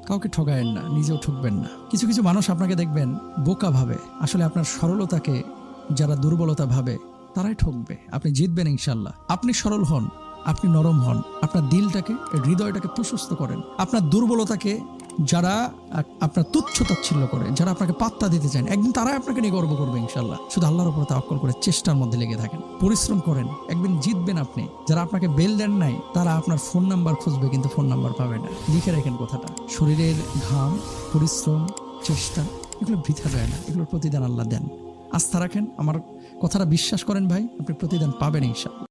কাউকে ঠগায়েন না, নিজেও ঠকবেন না। কিছু কিছু মানুষ আপনাকে দেখবেন বোকা ভাবে, আসলে আপনার সরলতাকে যারা দুর্বলতা ভাবে তারাই ঠকবে। আপনি জিতবেন ইনশাল্লাহ। আপনি সরল হন, আপনি নরম হন, আপনার দিলটাকে, হৃদয়টাকে প্রশস্ত করেন। আপনার দুর্বলতাকে যারা আপনার তুচ্ছ তাচ্ছিল্য করে, যারা আপনাকে পাত্তা দিতে চান, একদিন তারাই আপনাকে নিয়ে গর্ব করবে ইনশাল্লাহ। শুধু আল্লাহর উপর তাওয়াক্কুল করে চেষ্টার মধ্যে লেগে থাকেন, পরিশ্রম করেন, একদিন জিতবেন আপনি। যারা আপনাকে বেল দেন নাই তারা আপনার ফোন নাম্বার খুঁজবে, কিন্তু ফোন নাম্বার পাবে না। লিখে রাখেন কথাটা। শরীরের ঘাম, পরিশ্রম, চেষ্টা এগুলো বৃথা যায় না, এগুলোর প্রতিদান আল্লাহ দেন। আস্থা রাখেন, আমার কথাটা বিশ্বাস করেন ভাই, আপনি প্রতিদান পাবেন ইনশাআল্লাহ।